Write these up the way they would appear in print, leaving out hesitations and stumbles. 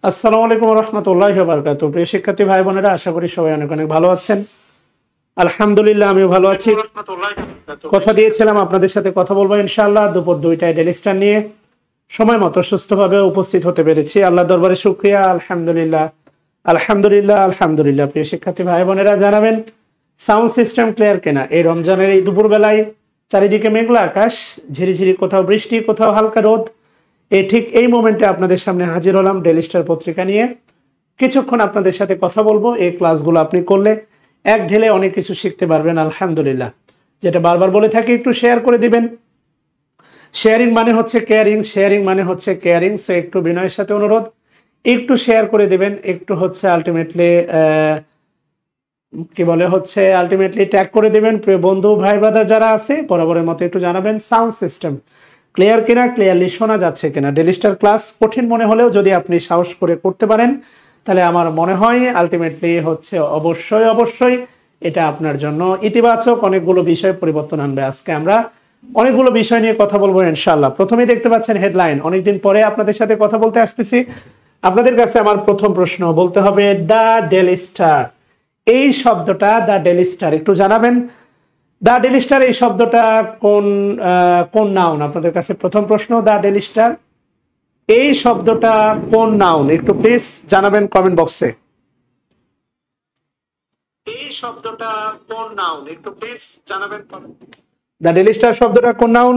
আসসালামু আলাইকুম ওয়া রাহমাতুল্লাহি ওয়া বারাকাতুহু। প্রিয় শিক্ষার্থী ভাই বোনেরা, আশা করি সবাই অনেক অনেক ভালো আছেন। আলহামদুলিল্লাহ, আমিও ভালো আছি। কথা দিয়েছিলাম আপনাদের সাথে কথা বলবো ইনশাআল্লাহ দুপুর 2টায় ডেইলি স্টার নিয়ে। সময় মতো সুস্থভাবে উপস্থিত হতে পেরেছি, আল্লাহর দরবারে শুকরিয়া। আলহামদুলিল্লাহ আলহামদুলিল্লাহ আলহামদুলিল্লাহ। প্রিয় শিক্ষার্থী ভাই বোনেরা, জানাবেন সাউন্ড সিস্টেম ক্লিয়ার কিনা। এই রমজানের এই দুপুর বেলায় চারিদিকে মেঘলা আকাশ, ঝিরিঝিরি কোথাও বৃষ্টি, কোথাও হালকা রোদ। ঠিক এই মোমেন্টে আপনাদের সামনে হাজির হলাম ডেইলি স্টার পত্রিকা নিয়ে। কিছুক্ষণ আপনাদের সাথে কথা বলবো। এই ক্লাসগুলো আপনি করলে এক ঢেলে অনেক কিছু শিখতে পারবেন আলহামদুলিল্লাহ। যেটা বারবার বলে থাকি, একটু শেয়ার করে দিবেন। শেয়ারিং মানে হচ্ছে কেয়ারিং, শেয়ারিং মানে হচ্ছে কেয়ারিং। সো একটু বিনয়ের সাথে অনুরোধ, একটু শেয়ার করে দিবেন। একটু হচ্ছে আলটিমেটলি আলটিমেটলি ট্যাগ করে দিবেন। প্রিয় বন্ধু ভাই ব্রাদার যারা আছে, বরাবরের মতো একটু জানাবেন সাউন্ড সিস্টেম ক্লিয়ার কিনা, ক্লিয়ারলি শোনা যাচ্ছে কিনা। ডেইলি স্টার ক্লাস কঠিন মনে হলেও যদি আপনি সাহস করে করতে পারেন, তাহলে আমার মনে হয় আলটিমেটলি হচ্ছে অবশ্যই এটা আপনার জন্য ইতিবাচক অনেকগুলো বিষয় পরিবর্তন আনবে। আজকে আমরা অনেকগুলো বিষয় নিয়ে কথা বলবো ইনশাআল্লাহ। প্রথমেই দেখতে পাচ্ছেন হেডলাইন। অনেকদিন পরে আপনাদের সাথে কথা বলতে আসতেছি। আপনাদের কাছে আমার প্রথম প্রশ্ন, বলতে হবে দ্য ডেইলি স্টার। এই শব্দটা দ্য ডেইলি স্টার একটু জানাবেন। দ্য ডেইলি স্টার এই শব্দটা কোন নাউন? আপনাদের কাছে প্রথম প্রশ্ন, দ্য ডেইলি স্টার এই শব্দটা কোন নাউন? একটু প্লিজ জানাবেন কমেন্ট বক্সে। এই শব্দটা কোন নাউন? একটু প্লিজ জানাবেন। দ্য ডেইলি স্টার শব্দটা কোন noun?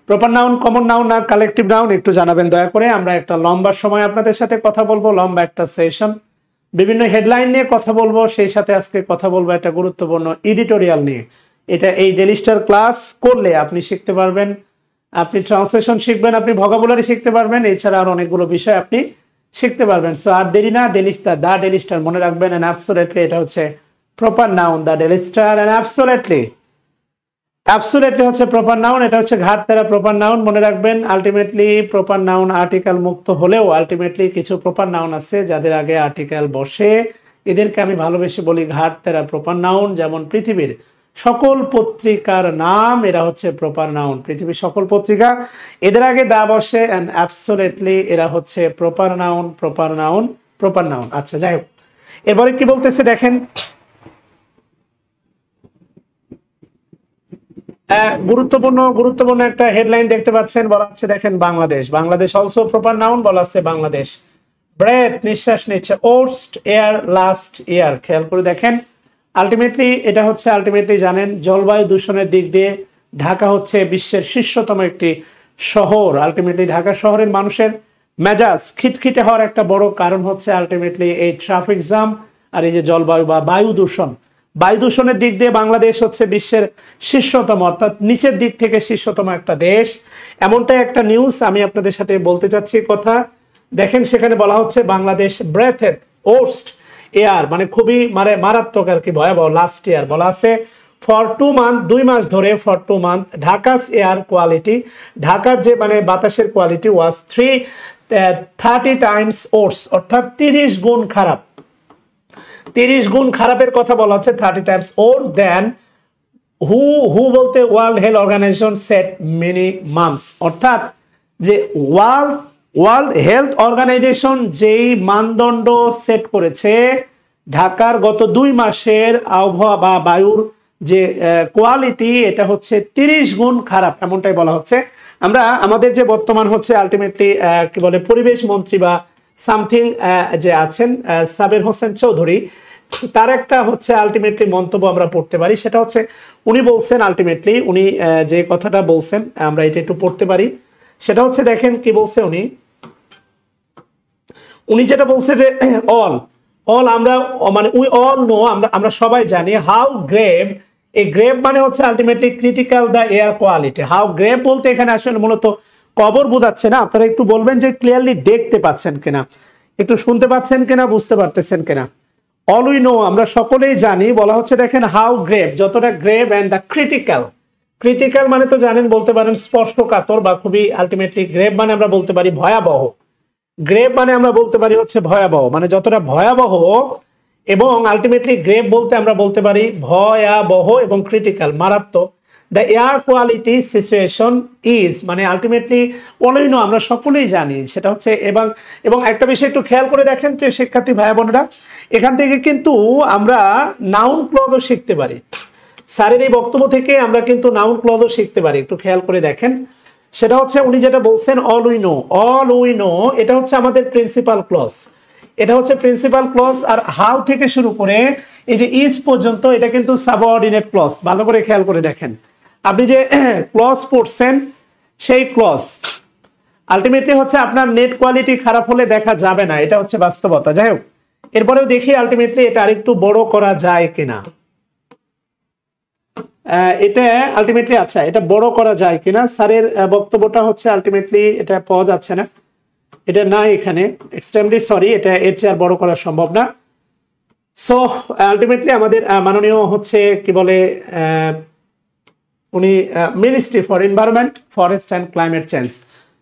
Proper noun, common noun না কালেকটিভ নাউন? একটু জানাবেন দয়া করে। আমরা একটা লম্বা সময় আপনাদের সাথে কথা বলবো, লম্বা একটা সেশন, বিভিন্ন হেডলাইন নিয়ে কথা বলবো। সেই সাথে আজকে কথা বলবো একটা গুরুত্বপূর্ণ এডিটোরিয়াল নিয়ে। এটা এই ডেইলি স্টার ক্লাস করলে আপনি শিখতে পারবেন, আপনি ট্রান্সলেশন শিখবেন, আপনি ভোকাবুলারি শিখতে পারবেন, এছাড়া আর অনেকগুলো বিষয় আপনি শিখতে পারবেন। সো আর দেরি না, Daily Star, the Daily Star মনে রাখবেন। এন্ড অ্যাবসলিউটলি এটা হচ্ছে proper noun, the Daily Star. And absolutely হচ্ছে প্রপার নাউন। এটা হচ্ছে ঘাটতেরা প্রপার নাউন, মনে রাখবেন। আলটিমেটলি প্রপার নাউন আর্টিকেল মুক্ত হলেও আলটিমেটলি কিছু প্রপার নাউন আছে যাদের আগে আর্টিকেল বসে, এদেরকে আমি ভালোবেসে বলি ঘাটতেরা প্রপার নাউন। যেমন পৃথিবীর সকল পত্রিকার নাম, এরা হচ্ছে প্রপার নাউন। পৃথিবীর সকল পত্রিকা, এদের আগে দা বসে। এন্ড অ্যাবসলিউটলি এরা হচ্ছে proper noun, proper noun, proper noun. আচ্ছা, যাই হোক, এরপরে কি বলতেছে দেখেন। গুরুত্বপূর্ণ একটা হেডলাইন দেখতে পাচ্ছেন, বলা হচ্ছে দেখেন বাংলাদেশ অলসো প্রপার নাউন। বলা আছে বাংলাদেশ। ব্রেথ নিঃশ্বাস নিচ্ছে, ওর্স্ট এয়ার লাস্ট ইয়ার। খেয়াল করে দেখেন, আলটিমেটলি এটা হচ্ছে আলটিমেটলি জানেন জলবায়ু দূষণের দিক দিয়ে ঢাকা হচ্ছে বিশ্বের শীর্ষতম একটি শহর। আলটিমেটলি ঢাকা শহরের মানুষের মেজাজ খিটখিটে হওয়ার একটা বড় কারণ হচ্ছে আলটিমেটলি এই ট্রাফিক জ্যাম আর এই যে জলবায়ু বা বায়ু দূষণ। বায়ু দূষণের দিক দিয়ে বাংলাদেশ হচ্ছে বিশ্বের শীর্ষতম, অর্থাৎ নিচের দিক থেকে শীর্ষতম একটা দেশ। এমনটাই একটা নিউজ আমি আপনাদের সাথে বলতে চাচ্ছি কথা। দেখেন সেখানে বলা হচ্ছে বাংলাদেশ ব্রেথেড ওর্স্ট এয়ার, মানে খুবই মারাত্মক আর কি, ভয়াবহ লাস্ট ইয়ার। বলা আছে ফর 2 মান্থ, 2 মাস ধরে, for 2 month Dhaka's air quality, ঢাকার যে মানে বাতাসের কোয়ালিটি ওয়াজ 30 টাইমস ওর্স, অর্থাৎ 30 গুণ খারাপ। 30 গুণ খারাপের কথা বলা হচ্ছে, 30 টাইমস ওর দেন হু বলতে World Health Organization set many months, অর্থাৎ যে ওয়ার্ল্ড হেলথ অর্গানাইজেশন যেই মানদণ্ড সেট করেছে ঢাকার গত 2 মাসের আবহাওয়া বা বায়ুর যে কোয়ালিটি, এটা হচ্ছে 30 গুণ খারাপ, এমনটাই বলা হচ্ছে। আমরা আমাদের যে বর্তমান হচ্ছে আলটিমেটলি কি বলে পরিবেশ মন্ত্রী বা সামথিং যে আছেন সাবের হোসেন চৌধুরী, তার একটা হচ্ছে আলটিমেটলি মন্তব্য আমরা পড়তে পারি। সেটা হচ্ছে উনি বলছেন আলটিমেটলি উনি যে কথাটা বলছেন, আমরা এটা একটু পড়তে পারি। সেটা হচ্ছে দেখেন কি বলছে উনি যেটা বলছে যে অল আমরা মানে উই অল নো, আমরা সবাই জানি হাউ গ্রেভ, এই গ্রেভ মানে হচ্ছে ultimately critical the air quality. How grave বলতে এখানে আসলে মূলত কবর বোঝাচ্ছে না। আপনারা একটু বলবেন যে ক্লিয়ারলি দেখতে পাচ্ছেন কিনা, একটু শুনতে পাচ্ছেন কিনা, বুঝতে পারতেছেন কিনা। অল উই নো আমরা সকলেই জানি, বলা হচ্ছে দেখেন হাউ গ্রেভ, যতটা grave and the critical. Critical মানে তো জানেন, বলতে পারেন স্পর্শকাতর বা খুবই আলটিমেটলি। গ্রেভ মানে আমরা বলতে পারি ভয়াবহ। গ্রেভ মানে আমরা বলতে পারি হচ্ছে ভয়াবহ, মানে যতটা ভয়াবহ। এবং আলটিমেটলি গ্রেভ বলতে আমরা বলতে পারি ভয়াবহ এবং ক্রিটিক্যাল, মারাত্মক। The air quality situation is, মানে আলটিমেটলি বলেই না, আমরা সকলেই জানি সেটা হচ্ছে। এবং একটা বিষয় একটু খেয়াল করে দেখেন প্রিয় শিক্ষার্থী ভাই বোনেরা, এখান থেকে কিন্তু আমরা নাউন ক্লজও শিখতে পারি। স্যারের এই বক্তব্য থেকে আমরা কিন্তু নাউন ক্লজও শিখতে পারি, একটু খেয়াল করে দেখেন। সেটা হচ্ছে উনি যেটা বলছেন all we know, all we know, এটা হচ্ছে আমাদের প্রিন্সিপাল ক্লজ। এটা হচ্ছে প্রিন্সিপাল ক্লজ। আর হাউ থেকে শুরু করে এই যে ইজ পর্যন্ত এটা কিন্তু সাবঅর্ডিনেট ক্লজ। ভালো করে খেয়াল করে দেখেন, আপনি যে ক্লজ পড়ছেন সেই ক্লজ আলটিমেটলি হচ্ছে আপনার নেট কোয়ালিটি খারাপ হলে দেখা যাবে না, এটা হচ্ছে বাস্তবতা। যাই হোক, এরপরেও দেখি আলটিমেটলি এটা আরেকটু বড় করা যায় কিনা। এটা আলটিমেটলি আচ্ছা, এটা বড় করা যায় কিনা। স্যারের বক্তব্যটা হচ্ছে আলটিমেটলি এটা পাওয়া যাচ্ছে না, এটা না এখানে, এক্সট্রিমলি সরি, এটা এর চেয়ে আর বড় করা সম্ভব না। সো আলটিমেটলি আমাদের মাননীয় হচ্ছে কি বলে উনি ministry for environment, forest and climate change.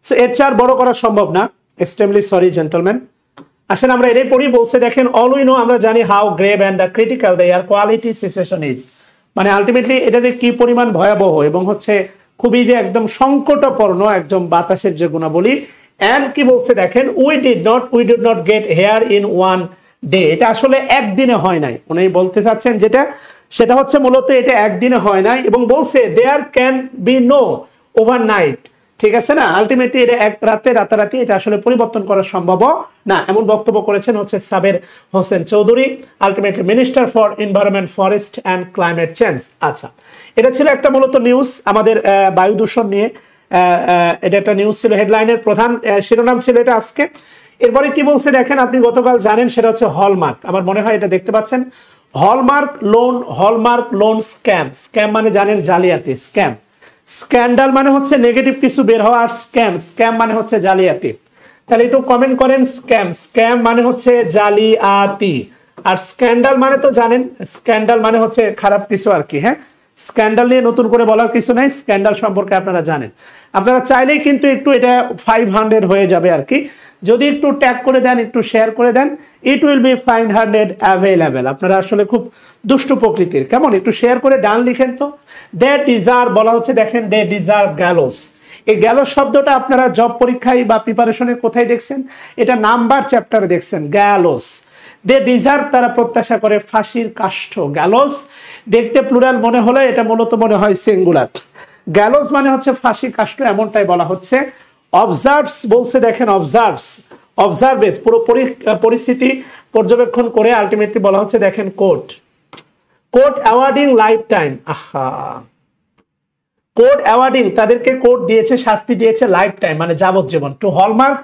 So এর চেয়ে আর বড় করা সম্ভব না, এক্সট্রিমলি সরি জেন্টলম্যান। আসলে আমরা এটাই পড়ি, বলছে দেখেন অল উই নো, আমরা জানি how grave and the critical the air quality situation is, মানে আলটিমেটলি এটা যে কি পরিমাণ ভয়াবহ এবং হচ্ছে খুবই যে একদম সংকটাপন্ন একদম বাতাসের যে গুণাবলী। এন্ড কি বলছে দেখেন, we did not get here in one day, এটা আসলে একদিনে হয় নাই। উনি বলতে চাচ্ছেন যেটা, সেটা হচ্ছে মূলত এটা একদিনে হয় নাই। এবং বলছে there can be no overnight, ঠিক আছে না, আলটিমেটলি এটা এক রাতে রাতারাতি এটা আসলে পরিবর্তন করা সম্ভব না, এমন বক্তব্য করেছেন হচ্ছে Saber Hossain Chowdhury, ultimately minister for environment, forest and climate change. আচ্ছা, এটা ছিল একটা মূলত নিউজ আমাদের বায়ু দূষণ নিয়ে। এটা একটা নিউজ ছিল, হেডলাইনের প্রধান শিরোনাম ছিল এটা আজকে। এরপরে কি বলছে দেখেন, আপনি গতকাল জানেন সেটা হচ্ছে হলমার্ক, আমার মনে হয় এটা দেখতে পাচ্ছেন, হলমার্ক লোন স্ক্যাম। স্ক্যাম মানে জানেন জালিয়াতি, স্ক্যাম। স্ক্যান্ডাল মানে হচ্ছে নেগেটিভ কিছু বের হওয়া, আর স্ক্যাম মানে হচ্ছে জালিয়াতি। তাহলে একটু কমেন্ট করেন, স্ক্যাম মানে হচ্ছে জালিয়াতি, আর স্ক্যান্ডাল মানে তো জানেন, স্ক্যান্ডাল মানে হচ্ছে খারাপ কিছু আর কি। হ্যাঁ, স্ক্যান্ডাল নিয়ে নতুন করে বলার কিছু নাই, স্ক্যান্ডাল সম্পর্কে আপনারা জানেন। আপনারা চাইলেই কিন্তু একটু এটা 500 হয়ে যাবে আর কি, যদি একটু ট্যাগ করে দেন, একটু শেয়ার করে দেন, ইট উইল বি 500 অ্যাভেলেবেল। আপনারা আসলে খুব দুষ্টু প্রকৃতির, কেমন একটু শেয়ার করে ডান লিখেন তো। দে ডিজার্ভ, বলা হচ্ছে দেখেন, দে ডিজার্ভ গ্যালোস। এই গ্যালোস শব্দটা আপনারা জব পরীক্ষায় বা প্রিপারেশনে কোথায় দেখছেন? এটা নাম্বার চ্যাপ্টারে দেখছেন, গ্যালোস। দে ডিজার্ভ, তারা প্রত্যাশা করে ফাঁসির কাষ্ঠ। গ্যালোস দেখতে প্লুরাল মনে হলে এটা মূলত মনে হয় সিঙ্গুলার। গ্যালোস মানে হচ্ছে ফাঁসির কাষ্ঠ, এমনটাই বলা হচ্ছে। অবজার্ভস বলছে দেখেন, অবজার্ভেস, পুরো পরিস্থিতি পর্যবেক্ষণ করে আলটিমেটলি বলা হচ্ছে দেখেন court awarding life time. Court awarding, তাদেরকে কোর্ট দিয়েছে, শাস্তি দিয়েছে লাইফ টাইম মানে যাবজ্জীবন, to Hallmark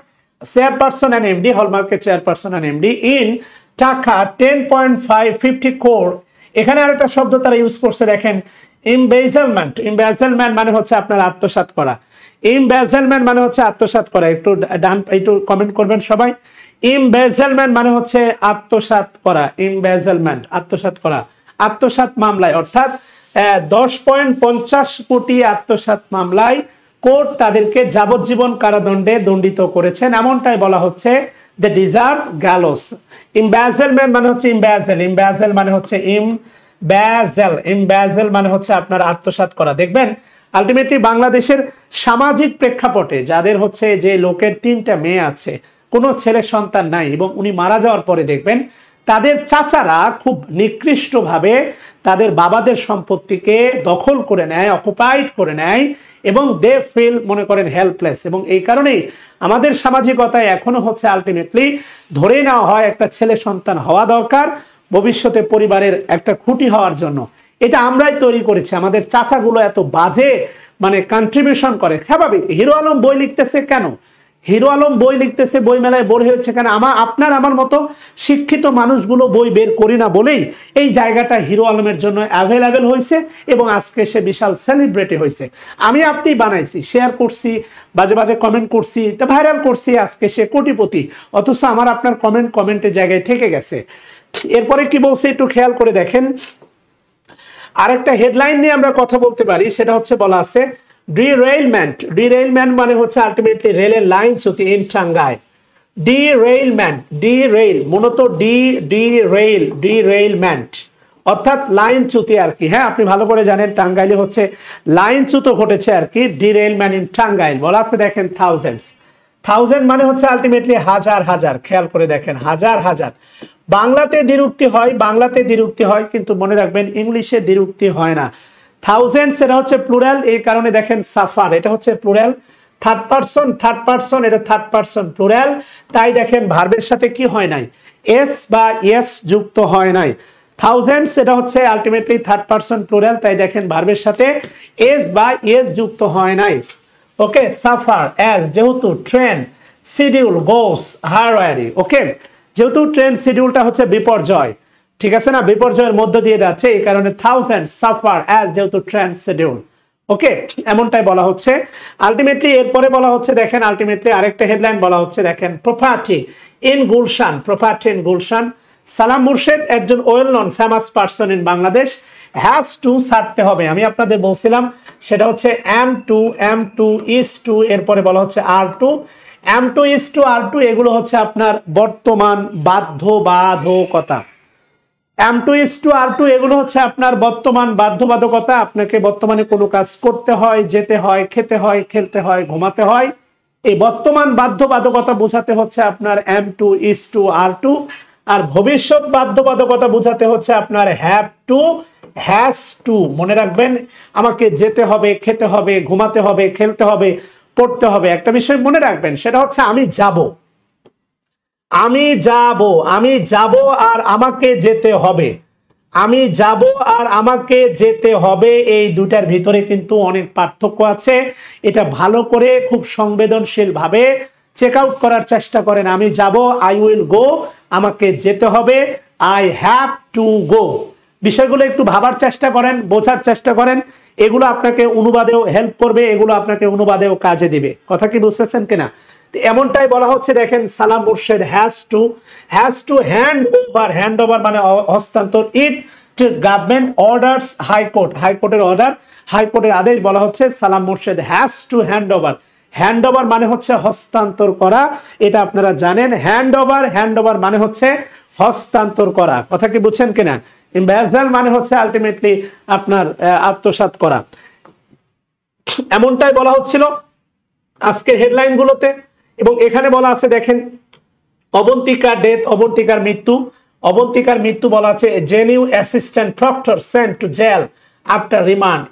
chairperson and MD, হলমার্কের chairperson and MD, in taka 10.550 core. এখানে আরেকটা শব্দ তারা ইউজ করছে দেখেন, ইমবেজলমেন্ট। ইমবেজলমেন্ট মানে হচ্ছে আপনার আত্মসাৎ করা। ইমবেজলমেন্ট মানে হচ্ছে আত্মসাৎ করা, একটু ডান একটু কমেন্ট করবেন সবাই। ইমবেজলমেন্ট মানে হচ্ছে আত্মসাৎ করা, ইমবেজলমেন্ট আত্মসাৎ করা। আত্মসাৎ মামলায় অর্থাৎ 10.50 কোটি আত্মসাৎ মামলায় কোর্ট তাদেরকে যাবজ্জীবন কারাদণ্ডে দণ্ডিত করেছেন, এমনটাই বলা হচ্ছে। They deserve গ্যালোস। ইমবেজলমেন্ট মানে হচ্ছে ইমবেজল মানে হচ্ছে ইমবেজল মানে হচ্ছে আপনার আত্মসাৎ করা। দেখবেন আলটিমেটলি বাংলাদেশের সামাজিক প্রেক্ষাপটে যাদের হচ্ছে যে লোকের 3টা মেয়ে আছে, কোনো ছেলে সন্তান নাই, এবং উনি মারা যাওয়ার পরে দেখবেন তাদের চাচারা খুব নিকৃষ্টভাবে তাদের বাবাদের সম্পত্তিকে দখল করে নেয়, অকুপাইড করে নেয়, এবং দে ফিল মনে করেন হেল্পলেস। এবং এই কারণেই আমাদের সামাজিকতায় এখনো হচ্ছে আলটিমেটলি ধরে নেওয়া হয় একটা ছেলে সন্তান হওয়া দরকার ভবিষ্যতে পরিবারের একটা খুঁটি হওয়ার জন্য। এটা আমরাই তৈরি করেছি, আমাদের চাচাগুলো এত বাজে মানে কন্ট্রিবিউশন করে। স্বাভাবিক, হিরো আলম বই লিখতেছে কেন? হিরো আলম বই লিখতেছে, বই মেলায় বোর হচ্ছে কেন? আপনার আমার মতো শিক্ষিত মানুষগুলো বই বের করি না বলেই এই জায়গাটা হিরো আলমের জন্য অ্যাভেলেবেল হয়েছে এবং আজকে সে বিশাল সেলিব্রিটি হয়েছে। আমি আপনি বানাইছি, শেয়ার করছি, বাজে বাজে কমেন্ট করছি, তা ভাইরাল করছি, আজকে সে কোটিপতি। অথচ আমার আপনার কমেন্টের জায়গায় থেকে গেছে। এরপরে কি বলছে একটু খেয়াল করে দেখেন। আরেকটা হেডলাইন নিয়ে আমরা কথা বলতে পারি, সেটা হচ্ছে বলা আছে ডিরেইলমেন্ট। ডিরেইলমেন্ট মানে হচ্ছে আলটিমেটলি রেলের লাইনচ্যুতি ইন টাঙ্গাইল। ডিরেইলমেন্ট, ডিরেইল মূলত ডিরেইলমেন্ট অর্থাৎ লাইনচ্যুতি আর কি। হ্যাঁ, আপনি ভালো করে জানেন টাঙ্গাইলে হচ্ছে লাইনচ্যুত ঘটেছে আর কি। ডিরেইলমেন্ট ইন টাঙ্গাইল বলা আছে দেখেন থাউজেন্ডস। থাউজেন্ড মানে হচ্ছে আলটিমেটলি হাজার হাজার। খেয়াল করে দেখেন হাজার হাজার। বাংলাতে দ্বিরুক্তি হয়, বাংলাতে দ্বিরুক্তি হয়, কিন্তু মনে রাখবেন ইংলিশে দ্বিরুক্তি হয় না। থাউজেন্ডস এটা হচ্ছে প্লুরাল, এই কারণে দেখেন সাফার এটা হচ্ছে প্লুরাল। থার্ড পারসন এটা থার্ড পারসন প্লুরাল, তাই দেখেন ভার্বের সাথে কি হয় নাই, এস বা ইয়েস যুক্ত হয় নাই। থাউজেন্ডস এটা হচ্ছে আলটিমেটলি থার্ড পারসন প্লুরাল, তাই দেখেন ভার্বের সাথে এস বা ইয়েস যুক্ত হয় নাই। ওকে, সাফার অ্যাজ যেহেতু ট্রেন, শিডিউল গোস হারওয়ারি। ওকে, যেহেতু ট্রেন শিডিউলটা হচ্ছে বিপর্যয়, ঠিক আছে না, বিপর্যয়ের মধ্য দিয়ে যাচ্ছে, এই কারণে থাউজেন্ড সাফার অ্যাজ যেহেতু ট্রেন শিডিউল। ওকে, এমনটাই বলা হচ্ছে আলটিমেটলি। এরপরে বলা হচ্ছে দেখেন আলটিমেটলি আরেকটা হেডলাইন বলা হচ্ছে দেখেন property in Gulshan. Property in Gulshan. সালাম মুর্শেদ একজন well known famous person in Bangladesh. Has to ছাড়তে হবে, আমি আপনাদের বলছিলাম সেটা হচ্ছে এম টু ইস টু, এরপরে বলা হচ্ছে R two. M two is to R two এগুলো হচ্ছে আপনার বর্তমান বাধ্যবাধকতা। M two is to R two এগুলো হচ্ছে আপনার বর্তমান বাধ্যবাধকতা। আপনাকে বর্তমানে কোনো কাজ করতে হয়, যেতে হয়, খেতে হয়, খেলতে হয়, ঘুমাতে হয়, এই বর্তমান বাধ্যবাধকতা বোঝাতে হচ্ছে আপনার M two is to R two. আর ভবিষ্যৎ বাধ্যবাধকতা বোঝাতে হচ্ছে আপনার হ্যাভ টু হ্যাজ টু। মনে রাখবেন আমাকে যেতে হবে, খেতে হবে, ঘুমাতে হবে, খেলতে হবে, পড়তে হবে। একটা বিষয় মনে রাখবেন, সেটা হচ্ছে আমি যাব, আমি যাব, আমি যাব আর আমাকে যেতে হবে। আমি যাব আর আমাকে যেতে হবে, এই দুটার ভিতরে কিন্তু অনেক পার্থক্য আছে। এটা ভালো করে খুব সংবেদনশীল ভাবে চেক আউট করার চেষ্টা করেন। আমি যাব, আই উইল গো, আমাকে যেতে হবে, আই হ্যাভ টু গো। বিষয়গুলো একটু ভাবার চেষ্টা করেন, বোঝার চেষ্টা করেন, এগুলো আপনাকে অনুবাদেও হেল্প করবে, এগুলো আপনাকে অনুবাদেও কাজে দিবে। কথা কি বুঝতেছেন কিনা? এমনটাই বলা হচ্ছে দেখেন সালাম Murshed has to hand over. Hand over মানে হস্তান্তর। ইট টু গভর্নমেন্ট অর্ডারস হাইকোর্ট। হাইকোর্টের অর্ডার, হাইকোর্টের আদেশ বলা হচ্ছে সালাম Murshed has to hand over. Hand over মানে হচ্ছে হস্তান্তর করা, এটা আপনারা জানেন। হ্যান্ড ওভার মানে হচ্ছে হস্তান্তর করা। কথা কি বুঝছেন কিনা? ইমব্যাজাল মানে হচ্ছে আলটিমেটলি আপনার আত্মসাৎ করা। এমনটাই বলা হচ্ছিল আজকের হেডলাইন গুলোতে। এবং এখানে বলা আছে দেখেন অবন্তিকার ডেথ, অবন্তিকার মৃত্যু। অবন্তিকার মৃত্যু বলা আছে JNU assistant proctor sent to jail after remand.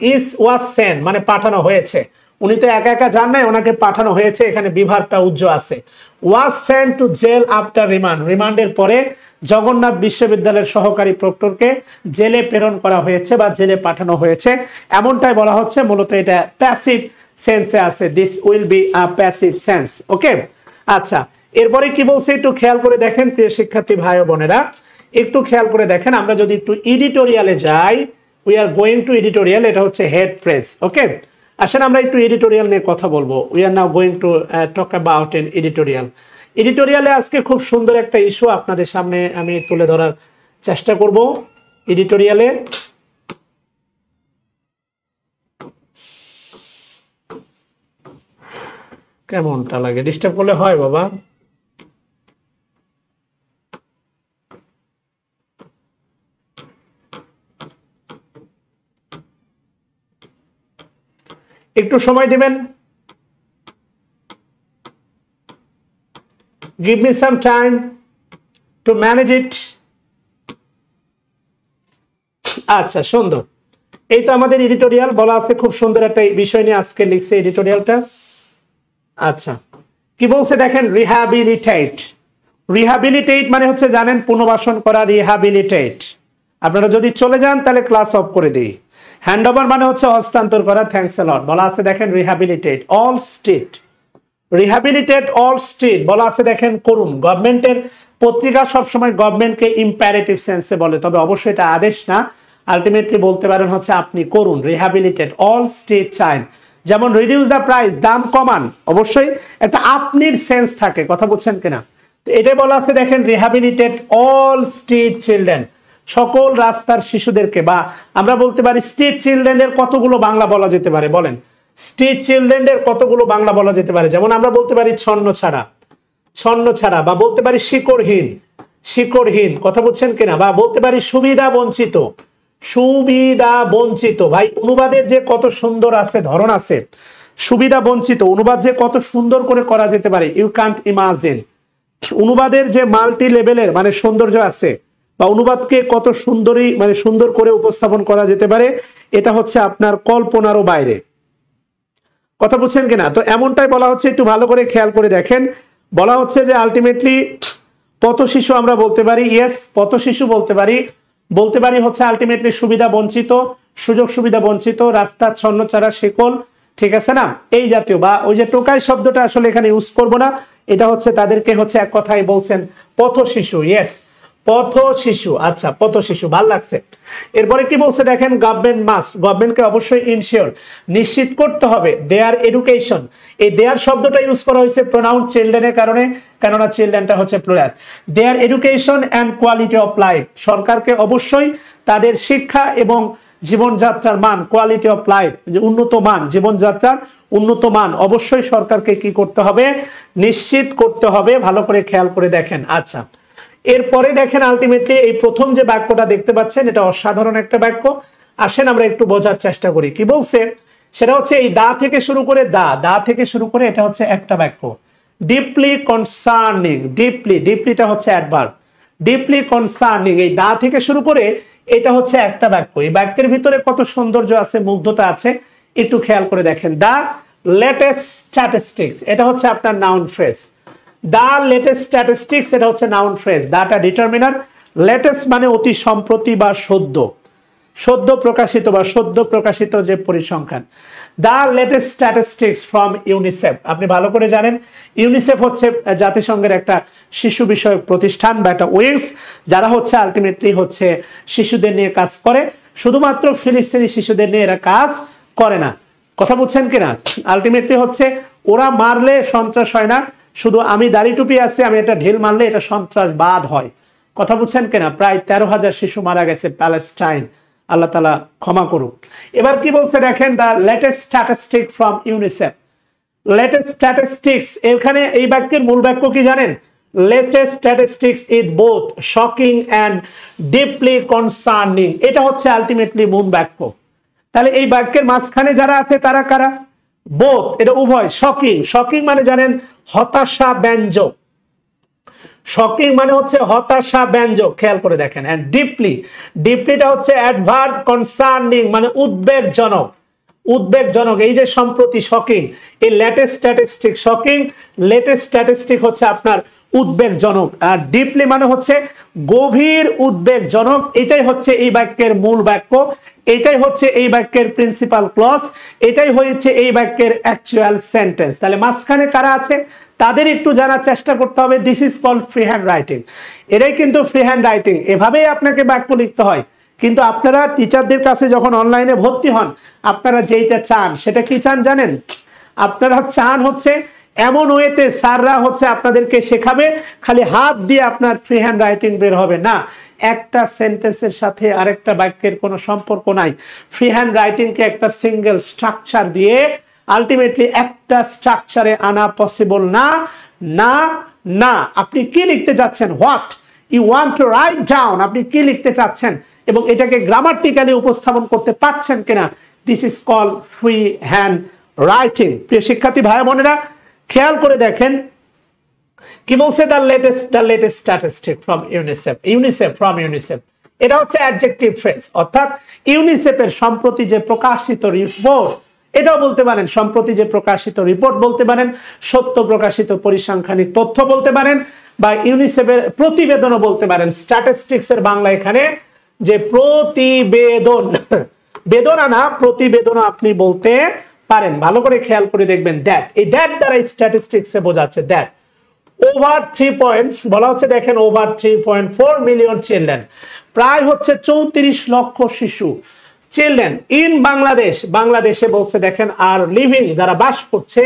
Was sent মানে পাঠানো হয়েছে, উনি তো একা একা যান নাই, ওনাকে পাঠানো হয়েছে, এখানে বিভাগটা উজ্জ্ব আছে। Was sent to jail after remand, রিমান্ডের পরে জগন্নাথ বিশ্ববিদ্যালয়ের সহকারী প্রক্টরকে জেলে প্রেরণ করা হয়েছে বা জেলে পাঠানো হয়েছে, এমনটাই বলা হচ্ছে। মূলত এটা প্যাসিভ সেন্সে আছে, this will be a passive sense. Okay, আচ্ছা, এরপরে কি বলছে একটু খেয়াল করে দেখেন প্রিয় শিক্ষার্থী ভাই ও বোনেরা, একটু খেয়াল করে দেখেন। আমরা যদি একটু এডিটোরিয়ালে যাই, we are going to editorial, এটা হচ্ছে হেড ফ্রেজ। ওকে, আসেন আমরা একটু এডিটোরিয়াল নিয়ে কথা বলবো। We are now going to talk about an editorial. এডিটোরিয়ালে আজকে খুব সুন্দর একটা ইস্যু আপনাদের সামনে আমি তুলে ধরার চেষ্টা করব। এডিটোরিয়ালে কেমনটা লাগে? ডিস্টার্ব করলে হয় বাবা? একটু সময় দিবেন, give me some time to manage it. আচ্ছা, সুন্দর। এই তো আমাদের এডিটোরিয়াল বলা আছে, খুব সুন্দর একটা বিষয় নিয়ে আজকে লিখছে এডিটোরিয়ালটা। আচ্ছা, কি বলছে দেখেন, রিহ্যাবিলিটেট। রিহ্যাবিলিটেট মানে হচ্ছে জানেন পুনর্বাসন করা, রিহ্যাবিলিটেট। আপনারা যদি চলে যান তাহলে ক্লাস অফ করে দিই। হ্যান্ড ওভার মানে হচ্ছে হস্তান্তর করা। থ্যাঙ্কস আ লট। বলা আছে দেখেন rehabilitate all state. Rehabilitate all street বলা আছে দেখেন করুন। গভর্নমেন্টের পত্রিকা সবসময় গভর্নমেন্টকে ইম্পারেটিভ সেন্সে বলে, তবে অবশ্যই এটা আদেশ না, আলটিমেটলি বলতে পারেন হচ্ছে আপনি করুন। রিহ্যাবিলিটেট অল স্ট্রিট চাইল্ড, যেমন রিডিউস দ্য প্রাইস, দাম কমান, অবশ্যই একটা আপনির সেন্স থাকে, কথা বলছেন কিনা। তো এটাই বলা আছে দেখেন রিহ্যাবিলিটেট অল স্ট্রিট চিলড্রেন, সকল রাস্তার শিশুদেরকে, বা আমরা বলতে পারি স্ট্রিট চিলড্রেনের কতগুলো বাংলা বলা যেতে পারে বলেন, স্ট্রিট চিলড্রেনের কতগুলো বাংলা বলা যেতে পারে, যেমন আমরা বলতে পারি ছন্ন ছাড়া, ছন্ন ছাড়া, বা বলতে পারি শিকড়হীন, শিকড়হীন, কথা বলছেন কিনা, বা বলতে পারি সুবিধা বঞ্চিত, সুবিধা বঞ্চিত। ভাই অনুবাদের যে কত সুন্দর আছে, ধরন আছে, সুবিধা বঞ্চিত অনুবাদ যে কত সুন্দর করে করা যেতে পারে, ইউ ক্যান্ট ইমাজিন। অনুবাদের যে মাল্টি লেভেলের মানে সৌন্দর্য আছে, বা অনুবাদকে কত সুন্দরী মানে সুন্দর করে উপস্থাপন করা যেতে পারে, এটা হচ্ছে আপনার কল্পনারও বাইরে, কথা বুঝছেন কিনা। তো এমনটাই বলা হচ্ছে, একটু ভালো করে খেয়াল করে দেখেন, বলা হচ্ছে যে আলটিমেটলি পথ শিশু আমরা বলতে পারি, ইয়েস পথ শিশু বলতে পারি, বলতে পারি হচ্ছে আলটিমেটলি সুবিধা বঞ্চিত, সুযোগ সুবিধা বঞ্চিত, রাস্তার ছন্নছাড়া, শিকল, ঠিক আছে না, এই জাতীয়। বা ওই যে টোকাই শব্দটা আসলে এখানে ইউজ করব না, এটা হচ্ছে তাদেরকে হচ্ছে এক কথাই বলছেন পথ শিশু, ইয়েস পথ শিশু। আচ্ছা পথ শিশু, ভাল লাগছে। এরপরে কি বলছে দেখেন, গভর্নমেন্ট মাস্ট, গভর্নমেন্টকে অবশ্যই ইনশিওর নিশ্চিত করতে হবে দেয়ার এডুকেশন, এই দেয়ার শব্দটা ইউজ করা হয়েছে প্রোনাউন চিলড্রেনের কারণে, কেননা চিলড্রেনটা হচ্ছে plural. There education and quality of life, সরকারকে অবশ্যই তাদের শিক্ষা এবং জীবনযাত্রার মান, কোয়ালিটি অফ লাইফ, যে উন্নত মান, জীবনযাত্রার উন্নত মান অবশ্যই সরকারকে কি করতে হবে, নিশ্চিত করতে হবে। ভালো করে খেয়াল করে দেখেন। আচ্ছা এরপরে দেখেন আলটিমেটলি এই প্রথম যে বাক্যটা দেখতে পাচ্ছেন, এটা অসাধারণ একটা বাক্য, আসেন আমরা একটু বোঝার চেষ্টা করি কি বলছে। সেটা হচ্ছে এই দা থেকে শুরু করে, দা থেকে শুরু করে, এটা হচ্ছে একটা বাক্য, ডিপলি কনসার্নিং, ডিপলি, ডিপলিটা হচ্ছে অ্যাডভার্ব, ডিপলি কনসার্নিং, এই দা থেকে শুরু করে এটা হচ্ছে একটা বাক্য। এই বাক্যের ভিতরে কত সৌন্দর্য আছে, মুগ্ধতা আছে, একটু খেয়াল করে দেখেন। দা লেটেস্ট স্ট্যাটিস্টিক্স, এটা হচ্ছে আপনার নাউন ফ্রেজ, দা লেটেস্ট স্ট্যাটিস্টিক্স এটা হচ্ছে নাউন ফ্রেজ, দাটা ডিটারমিনার, লেটেস্ট মানে অতি সম্প্রতি বা সদ্য, সদ্য প্রকাশিত বা সদ্য প্রকাশিত যে পরিসংখ্যান। দা লেটেস্ট স্ট্যাটিস্টিক্স ফ্রম ইউনিসেফ, আপনি ভালো করে জানেন ইউনিসেফ হচ্ছে জাতিসংঘের একটা শিশু বিষয়ক প্রতিষ্ঠান বা একটা উইংস, যারা হচ্ছে আলটিমেটলি হচ্ছে শিশুদের নিয়ে কাজ করে, শুধুমাত্র ফিলিস্তিনি শিশুদের নিয়ে এরা কাজ করে না, কথা বুঝছেন কিনা। আলটিমেটলি হচ্ছে ওরা মারলে সন্ত্রাস হয় না, শুধু আমি দাড়ি টুপি আছে, আমি একটা ঢিল মারলে এটা সন্ত্রাসবাদ হয়, কথা বুঝছেন কিনা। প্রায় 13,000 শিশু মারা গেছে প্যালেস্টাইন, আল্লাহ তাআলা ক্ষমা করুক। এবার কি বলছে দেখেন, the latest statistic from UNICEF, latest statistics, এখানে এই বাক্যের মূল বাক্য কি জানেন, latest statistics is both shocking and deeply concerning, এটা হচ্ছে আলটিমেটলি মূল বাক্য। তাহলে এই বাক্যের মাঝখানে যারা আছে তারা কারা, বোথ, এটা উভয়। শকিং, শকিং মানে জানেন হতাশা ব্যঞ্জক, শকিং মানে হচ্ছে হতাশা ব্যঞ্জক, খেয়াল করে দেখেন। এন্ড ডিপলি, ডিপলিটা হচ্ছে অ্যাডভার্ব কনসার্নিং মানে উদ্বেগজনক, উদ্বেগজনক, এই যে সম্প্রতি শকিং, এই latest statistic, shocking latest statistic হচ্ছে আপনার উদ্বেগজনক, আর ডিপলি মানে হচ্ছে গভীর উদ্বেগজনক। এটাই হচ্ছে এই বাক্যের মূল বাক্য, এটাই হচ্ছে এই বাক্যের প্রিন্সিপাল ক্লজ, এটাই হচ্ছে এই বাক্যের অ্যাকচুয়াল সেন্টেন্স। তাহলে মাঝখানে কারা আছে তাদের একটু জানার চেষ্টা করতে হবে। This is called free hand writing, এটাই কিন্তু ফ্রি হ্যান্ড রাইটিং, এভাবেই আপনাকে বাক্য লিখতে হয়। কিন্তু আপনারা টিচারদের কাছে যখন অনলাইনে ভর্তি হন, আপনারা যেইটা চান সেটা কি চান জানেন, আপনারা চান হচ্ছে এমন ওয়েতে স্যাররা হচ্ছে আপনাদেরকে শেখাবে, খালি হাত দিয়ে আপনার ফ্রি হ্যান্ড রাইটিং বের হবে না, একটা সেন্টেন্সের সাথে আরেকটা বাক্যের কোনো সম্পর্ক নাই। ফ্রি হ্যান্ড রাইটিংকে একটা সিঙ্গেল স্ট্রাকচার দিয়ে আলটিমেটলি একটা স্ট্রাকচারে আনা পসিবল না, না না। আপনি কি লিখতে যাচ্ছেন, what you want to write down, আপনি কি লিখতে চাচ্ছেন এবং এটাকে গ্রামাটিক্যালি উপস্থাপন করতে পারছেন কিনা, this is call free hand writing. প্রিয় শিক্ষার্থী ভাই বোনেরা খেয়াল করে দেখেন কি বলছে, the latest statistic from UNICEF, UNICEF from UNICEF, এটা হচ্ছে অ্যাডজেক্টিভ ফ্রেজ, অর্থাৎ ইউনিসেফের সম্প্রতি যে প্রকাশিত রিপোর্ট, এটাও বলতে পারেন সম্প্রতি যে প্রকাশিত রিপোর্ট বলতে পারেন, সত্য প্রকাশিত পরিসংখ্যানিক তথ্য বলতে পারেন, বা ইউনিসেফের প্রতিবেদনও বলতে পারেন। স্ট্যাটিস্টিক্স এর বাংলা এখানে যে প্রতিবেদন, বেদনা না প্রতিবেদন আপনি বলতে পারেন, ভালো করে খেয়াল করে দেখবেন। দ্যাট, এই দ্যাট দ্বারা স্ট্যাটিস্টিক্সে বোঝাচ্ছে দ্যাট ওভার 3 পয়েন্ট বলা হচ্ছে, দেখেন ওভার 3.4 মিলিয়ন চিলড্রেন, প্রায় হচ্ছে 34 লক্ষ শিশু চিলড্রেন ইন বাংলাদেশ, বাংলাদেশে বলছে দেখেন আর লিভিং, যারা বাস করছে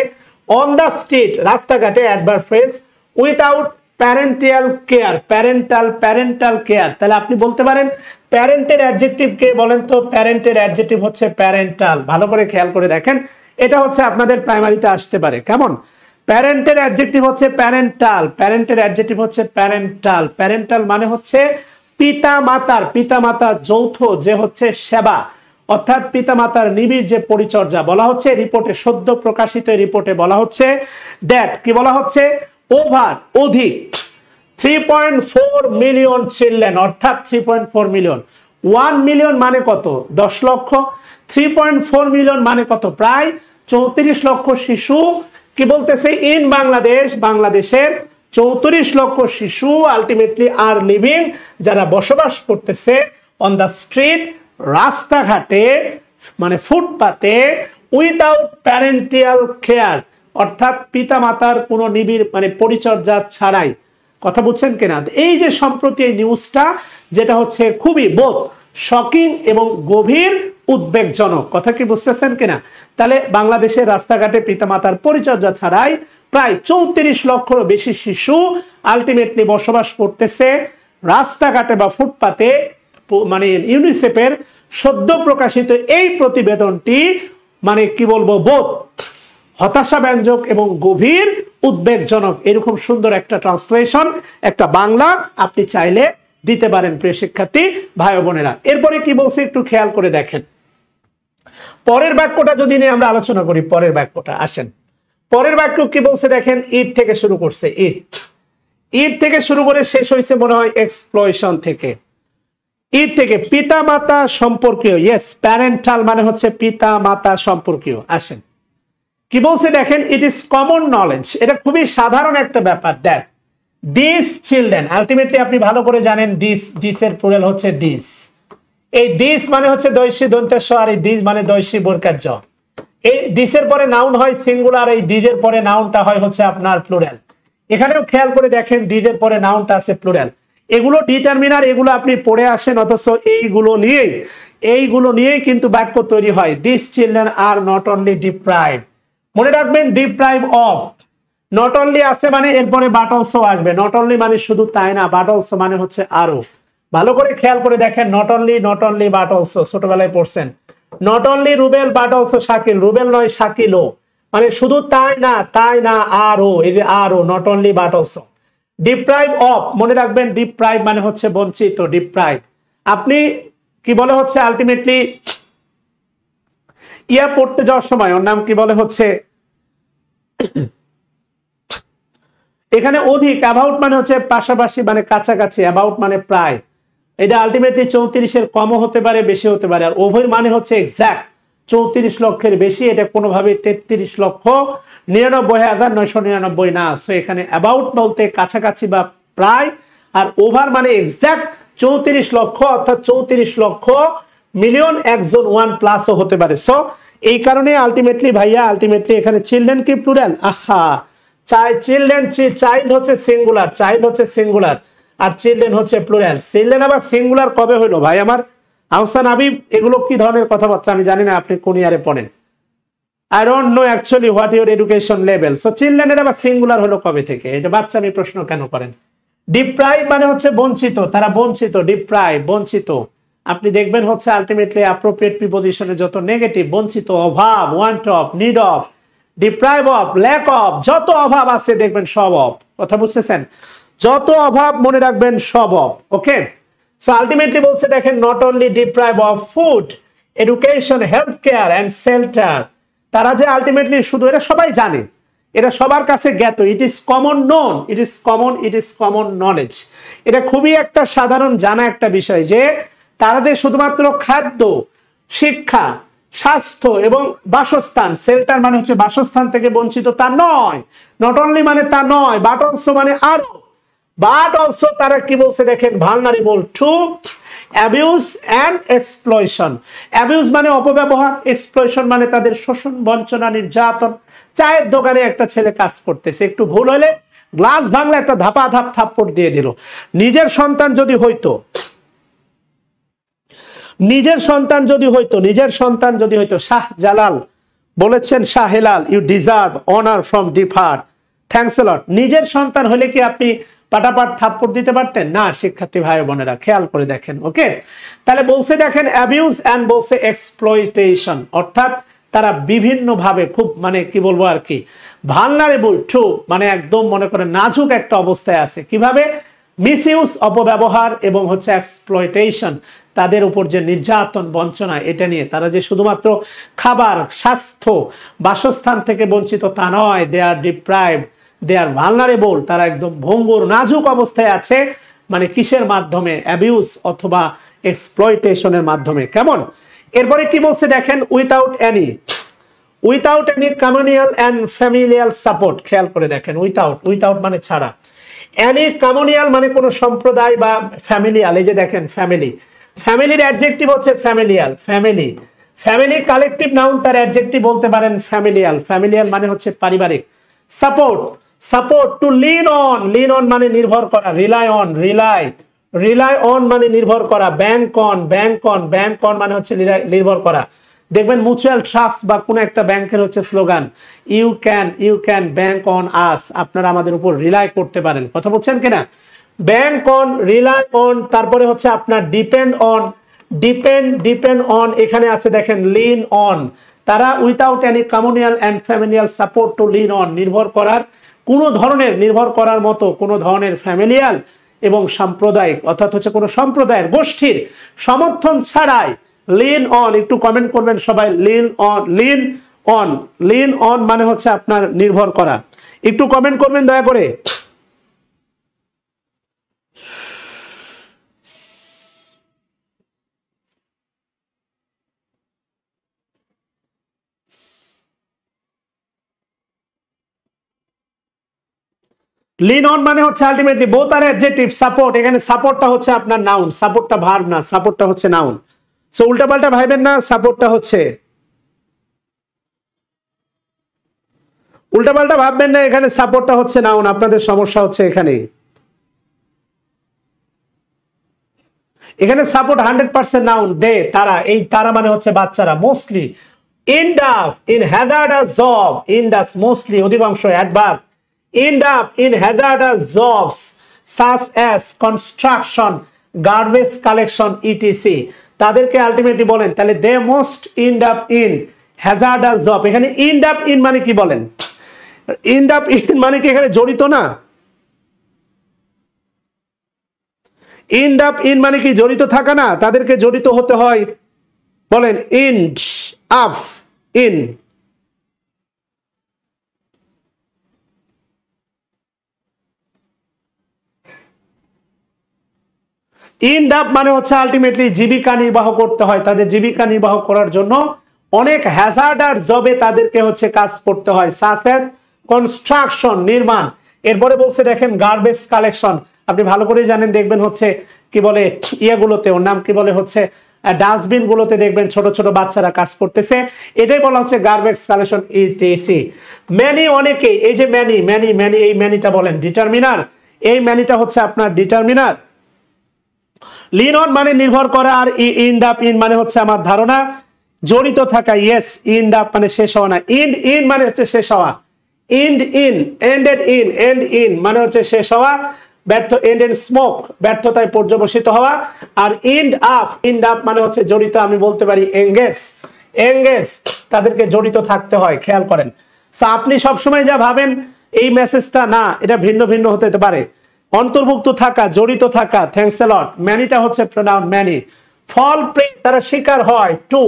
অন দ্য স্ট্রিট, রাস্তাঘাটে advert phrase without parental care, parental care. তাহলে আপনি বলতে পারেন প্যারেন্টের অ্যাডজেক্টিভ কে বলেন তো? প্যারেন্টের অ্যাডজেক্টিভ হচ্ছে প্যারেন্টাল। ভালো করে খেয়াল করে দেখেন, এটা হচ্ছে আপনাদের প্রাইমারিতে আসতে পারে। কেমন? প্যারেন্টের অ্যাডজেক্টিভ হচ্ছে প্যারেন্টাল, প্যারেন্টের অ্যাডজেক্টিভ হচ্ছে প্যারেন্টাল। প্যারেন্টাল মানে হচ্ছে পিতা মাতার যৌথ যে হচ্ছে সেবা, অর্থাৎ পিতামাতার নিবিড় যে পরিচর্যা। বলা হচ্ছে রিপোর্টে, সদ্য প্রকাশিত রিপোর্টে বলা হচ্ছে দ্যাট, কি বলা হচ্ছে? ওভার, অধিক 3.4 মিলিয়ন চিলড্রেন, অর্থাৎ 3.4 মিলিয়ন। 1 মিলিয়ন মানে কত? 10 লক্ষ। 3.4 মিলিয়ন মানে কত? প্রায় 34 লক্ষ শিশু কি বলতেছে? ইন বাংলাদেশ, বাংলাদেশের 34 লক্ষ শিশু আলটিমেটলি আর লিভিং, যারা বসবাস করতেছে অন দ্য স্ট্রিট, রাস্তাঘাটে মানে ফুটপাতে, উইদাউট প্যারেন্টাল কেয়ার, অর্থাৎ পিতামাতার কোনো নিবিড় মানে পরিচর্যা ছাড়াই। কথা বুঝছেন কিনা? এই যে সম্প্রতি এই নিউজটা, যেটা হচ্ছে খুবই বোধ শকিং এবং গভীর উদ্বেগজনক, কথা কি বুঝতেছেন কিনা? তাহলে বাংলাদেশের রাস্তাঘাটে পিতামাতার পরিচর্যা ছাড়াই প্রায় 34 লক্ষের বেশি শিশু আলটিমেটলি বসবাস করতেছে রাস্তাঘাটে বা ফুটপাতে। মানে ইউনিসেফের সদ্য প্রকাশিত এই প্রতিবেদনটি মানে কি বলবো, বোধ হতাশাব্যঞ্জক এবং গভীর উদ্বেগজনক, এরকম সুন্দর একটা ট্রান্সলেশন, একটা বাংলা আপনি চাইলে দিতে পারেন প্রিয় শিক্ষার্থী ভাই বোনেরা। এরপরে কি বলছে একটু খেয়াল করে দেখেন। পরের বাক্যটা যদি নিয়ে আমরা আলোচনা করি, পরের বাক্যটা আসেন। পরের বাক্য কি বলছে দেখেন, ইট থেকে শুরু করছে, ইট থেকে শুরু করে শেষ হয়েছে মনে হয় এক্সপ্লয়শন থেকে। ইট থেকে পিতা মাতা সম্পর্কীয়, ইয়েস, প্যারেন্টাল মানে হচ্ছে পিতা মাতা সম্পর্কীয়। আসেন কি বলছে দেখেন, ইট ইজ কমন নলেজ, এটা খুবই সাধারণ একটা ব্যাপার, দ্যাট দিস চিলড্রেন, আলটিমেটলি আপনি ভালো করে জানেন দিসের প্লুরাল হচ্ছে দিস। এই দিস মানে হচ্ছে দৈশী দন্তেস্ব, আর এই দিস মানে দৈশী বর্গার জ। এই দিসের পরে নাউন হয় সিঙ্গুলার, এই দিজের পরে নাউনটা হয় হচ্ছে আপনার প্লুরাল। এখানেও খেয়াল করে দেখেন দিজের পরে নাউনটা আছে প্লুরাল। এগুলো ডিটারমিনার, এগুলো আপনি পড়ে আসেন, অথচ এইগুলো নিয়েই কিন্তু বাক্য তৈরি হয়। This children are not only deprived, মনে রাখবেন ডিপ্রাইভ অফ, নট অনলি আছে মানে এরপরে বাট অলসো আসবে। নট অনলি মানে শুধু তাই না, বাট অলসো মানে হচ্ছে আরো। ভালো করে খেয়াল করে দেখেন, নট অনলি বাট অলসো, ছোটবেলায় পড়ছেন। Not only Rubel but also Shakil, Rubel নয় শাকিলও, মানে শুধু তাই না আরো, এই যে আরো, not only but also. Deprive of, মনে রাখবেন ডিপ্রাইভ মানে হচ্ছে বঞ্চিত, ডিপ্রাইভ। আপনি কি বলে হচ্ছে আলটিমেটলি ইয়া পড়তে যাওয়ার সময়, ওর নাম কি বলে হচ্ছে এখানে অধিক, অ্যাবাউট মানে হচ্ছে পাশাপাশি মানে কাছাকাছি, অ্যাবাউট মানে প্রায়। এটা আলটিমেটলি 34-এর কমও হতে পারে, বেশি হতে পারে। আর ওভার মানে হচ্ছে এক্সাক্ট 34 লক্ষের বেশি, এটা কোনোভাবে 33,99,999 না। সো এখানে অ্যাবাউট বলতে কাছাকাছি বা প্রায়, আর ওভার মানে এক্সাক্ট 34 লক্ষ, অর্থাৎ 34 লক্ষ মিলিয়ন, একজন ওয়ান প্লাসও হতে পারে। সো এই কারণে আলটিমেটলি ভাইয়া, আলটিমেটলি এখানে চিলড্রেন কি প্লুরাল, চিলড্রেন, চাইল্ড হচ্ছে সিঙ্গুলার, আর চিলড্রেন হচ্ছে প্লুরাল। চিলড্রেন আবার সিঙ্গুলার কবে হলো ভাই আমার? আহসান হাবিব, এগুলো কি ধরনের কথাবার্তা আমি জানি না, আপনি কোন ইয়ারে পড়েন? I don't know actually what your education level. So চিলড্রেনের আবার সিঙ্গুলার হলো কবে থেকে? এটা বাচ্চা আমি প্রশ্ন কেন করেন? ডিপ্রাইভ মানে হচ্ছে বঞ্চিত, তারা বঞ্চিত, ডিপ্রাইভ বঞ্চিত। আপনি দেখবেন হচ্ছে আলটিমেটলি অ্যাপ্রোপ্রিয়েট প্রিপোজিশনে যত নেগেটিভ, বঞ্চিত, অভাব, want of, need of, deprive of, lack of, যত অভাব আছে দেখবেন সব অফ, কথা বুঝতেছেন? যত অভাব মনে রাখবেন সব অফ। ওকে, সো আলটিমেটলি বলছে দেখেন, not only deprive of food, education, health care and shelter, তারা যে আলটিমেটলি শুধু, এটা সবাই জানে, এটা সবার কাছে জ্ঞাত, it is common known, it is common knowledge. এটা খুবই একটা সাধারণ জানা একটা বিষয় যে তাদের শুধুমাত্র খাদ্য, শিক্ষা, স্বাস্থ্য এবং বাসস্থান, শেল্টার মানে হচ্ছে বাসস্থান থেকে বঞ্চিত তা নয়, নট অনলি মানে তা নয়, বাট অলসো মানে আরো, বাট অলসো তারা কি বলছে দেখেন, vulnerable to abuse and exploitation. Abuse মানে অপব্যবহার, এক্সপ্লয়শন মানে তাদের শোষণ, বঞ্চনা, নির্যাতন। চায়ের দোকানে একটা ছেলে কাজ করতেছে, একটু ভুল হলে গ্লাস ভাঙলে একটা ধাপা ধাপ থাপ্পড় দিয়ে দিল। নিজের সন্তান যদি হইতো, শাহ জালাল বলেছেন, Shah Helal, you deserve honour from deep heart, thanks a lot. নিজের সন্তান হলে কি আপনি পাটাপাট থাপ্পড় দিতে পারতেন? না। শিক্ষার্থী ভাই বোনেরা খেয়াল করে দেখেন। ওকে, তাহলে বলছে দেখেন অ্যাবিউজ অ্যান্ড বলছে এক্সপ্লয়টেশন, অর্থাৎ তারা বিভিন্ন ভাবে খুব মানে কি বলবো আর কি ভালনারেবল টু, মানে একদম মনে করেন নাজুক একটা অবস্থায় আছে। কিভাবে? মিসইউজ অপব্যবহার এবং হচ্ছে এক্সপ্লয়টেশন, তাদের উপর যে নির্যাতন, বঞ্চনা, এটা নিয়ে তারা যে শুধুমাত্র খাবার, স্বাস্থ্য, বাসস্থান থেকে বঞ্চিত তা নয়, দে আর ডিপ্রাইভড, দে আর ভালনারেবল, তারা একদম ভঙ্গুর নাজুক অবস্থায় আছে। মানে কিসের মাধ্যমে? অ্যাবিউজ অথবা এক্সপ্লয়টেশনের মাধ্যমে। কেমন? এরপরে কি বলছে দেখেন, without any communal and familial support. খেয়াল করে দেখেন, উইথাউট মানে ছাড়া, এনি কমিউনাল মানে কোনো সম্প্রদায় বা ফ্যামিলিয়াল, এই যে দেখেন ফ্যামিলির অ্যাডজেক্টিভ হচ্ছে ফ্যামিলিয়াল, ফ্যামিলি কালেকটিভ নাউন, তার অ্যাডজেক্টিভ বলতে পারেন ফ্যামিলিয়াল মানে হচ্ছে পারিবারিক। সাপোর্ট টু লিন অন মানে নির্ভর করা, রিলাই অন মানে নির্ভর করা, ব্যাংক অন মানে হচ্ছে নির্ভর করা। দেখবেন মিউচুয়াল ট্রাস্ট বা কোন একটা ব্যাংকের হচ্ছে slogan, you can bank on us, আপনারা আমাদের উপর রিলাই করতে পারেন। কথা বলছেন কিনা? ব্যাংক অন, রিলাই অন, তারপরে হচ্ছে আপনার ডিপেন্ড অন, এখানে আছে দেখেন লিন অন। তারা without any communal and familial support to Lin on, নির্ভর করার মতো কোন ধরনের ফ্যামিলিয়াল এবং সাম্প্রদায়িক, অর্থাৎ হচ্ছে কোন সম্প্রদায়ের গোষ্ঠীর সমর্থন ছাড়াই লিন অন। একটু কমেন্ট করবেন সবাই, লিন অন মানে হচ্ছে আপনার নির্ভর করা। একটু কমেন্ট করবেন দয়া করে। লিন অন মানে হচ্ছে আলটিমেটলি বোথ আর অ্যাডজেক্টিভ। সাপোর্ট, এখানে সাপোর্টটা হচ্ছে আপনার নাউন, সাপোর্টটা ভার্ব না, সাপোর্টটা হচ্ছে নাউন। সো উল্টাপাল্টা ভাইবেন না, সাপোর্টটা হচ্ছে, উল্টাপাল্টা ভাববেন না, এখানে সাপোর্টটা হচ্ছে নাউন। আপনাদের সমস্যা হচ্ছে এখানে সাপোর্ট 100% নাউন। দে, তারা, এই তারা মানে হচ্ছে বাচ্চারা। Mostly, in hazardous job, Indus mostly অধিকাংশ, adverb, in hazardous jobs such as construction, garbage collection, etc. তাদেরকে আলটিমেটলি বলেন, তাহলে they must end up in hazardous job। এখানে end up in মানে কি বলেন? end up in মানে কি এখানে জড়িত না? end up in মানে কি জড়িত থাকা না? তাদেরকে জড়িত হতে হয়, বলেন end up in। End up মানে হচ্ছে আলটিমেটলি জীবিকা নির্বাহ করতে হয়। তাদের জীবিকা নির্বাহ করার জন্য অনেক হ্যাজার্ডাস জবে তাদেরকে হচ্ছে কাজ করতে হয়, সাচ অ্যাজ কনস্ট্রাকশন, নির্মাণ। এরপরে বলছে দেখেন গার্বেজ কালেকশন। আপনি ভালো করে জানেন, দেখবেন হচ্ছে কি বলে ইয়েগুলোতে, ওর নাম কি বলে হচ্ছে ডাস্টবিন গুলোতে দেখবেন ছোট ছোট বাচ্চারা কাজ করতেছে, এটাই বলা হচ্ছে গার্বেজ কালেকশন ইটিসি। ম্যানি, অনেকে, এই যে ম্যানি, এই ম্যানিটা বলেন ডিটারমিনার, এই ম্যানিটা হচ্ছে আপনার ডিটারমিনার। লিন অন মানে নির্ভর করা, আর ইন্ড আপ ইন মানে হচ্ছে আমার ধারণা জড়িত থাকা। ইয়েস, ইন্ড আপ মানে শেষ হওয়া না, ইন মানে হচ্ছে শেষ হওয়া। এন্ড ইন মানে হচ্ছে শেষ হওয়া, ব্যর্থ, এন্ড স্মোক ব্যর্থতায় পর্যবসিত হওয়া। আর ইন্ড আপ মানে হচ্ছে জড়িত, আমি বলতে পারি এঙ্গেজ, তাদেরকে জড়িত থাকতে হয়। খেয়াল করেন, আপনি সবসময় যা ভাবেন এই মেসেজটা না, এটা ভিন্ন ভিন্ন হতে পারে। অন্তর্ভুক্ত থাকা, জড়িত থাকা, থ্যাঙ্কস এ লট। ম্যানিটা হচ্ছে প্রোনাউন ম্যানি। ফল প্রে, তারা শিকার হয়। টু,